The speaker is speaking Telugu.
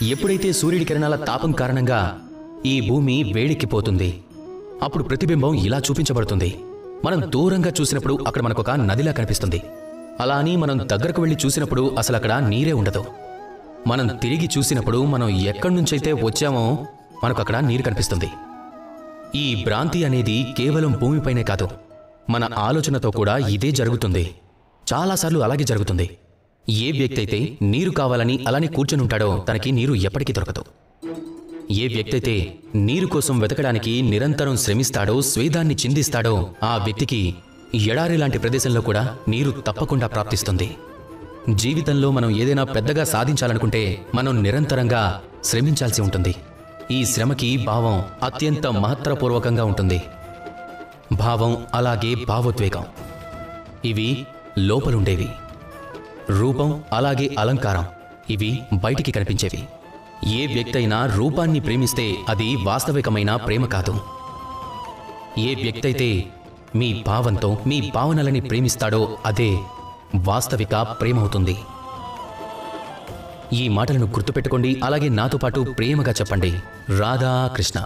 ఎప్పుడైతే సూర్యుడి కిరణాల తాపం కారణంగా ఈ భూమి వేడెక్కిపోతుంది, అప్పుడు ప్రతిబింబం ఇలా చూపించబడుతుంది. మనం దూరంగా చూసినప్పుడు అక్కడ మనకొక నదిలా కనిపిస్తుంది. అలా అని మనం దగ్గరకు వెళ్ళి చూసినప్పుడు అసలు అక్కడ నీరే ఉండదు. మనం తిరిగి చూసినప్పుడు మనం ఎక్కడి నుంచైతే వచ్చామో మనకు అక్కడ నీరు కనిపిస్తుంది. ఈ భ్రాంతి అనేది కేవలం భూమిపైనే కాదు, మన ఆలోచనతో కూడా ఇదే జరుగుతుంది. చాలాసార్లు అలాగే జరుగుతుంది. ఏ వ్యక్తి అయితే నీరు కావాలని అలానే కూర్చొని ఉంటాడో తనకి నీరు ఎప్పటికీ దొరకదు. ఏ వ్యక్తి అయితే నీరు కోసం వెతకడానికి నిరంతరం శ్రమిస్తాడో, స్వేదాన్ని చిందిస్తాడో, ఆ వ్యక్తికి ఎడారి లాంటి ప్రదేశంలో కూడా నీరు తప్పకుండా ప్రాప్తిస్తుంది. జీవితంలో మనం ఏదైనా పెద్దగా సాధించాలనుకుంటే మనం నిరంతరంగా శ్రమించాల్సి ఉంటుంది. ఈ శ్రమకి భావం అత్యంత మహత్తరపూర్వకంగా ఉంటుంది. భావం అలాగే భావోద్వేగం ఇవి లోపలుండేవి. రూపం అలాగే అలంకారం ఇవి బయటికి కనిపించేవి. ఏ వ్యక్తి అయినా రూపాన్ని ప్రేమిస్తే అది వాస్తవికమైన ప్రేమ కాదు. ఏ వ్యక్తి అయితే మీ భావంతో మీ భావనలని ప్రేమిస్తాడో అదే వాస్తవిక ప్రేమ అవుతుంది. ఈ మాటలను గుర్తుపెట్టుకోండి. అలాగే నాతో పాటు ప్రేమగా చెప్పండి, రాధా కృష్ణ.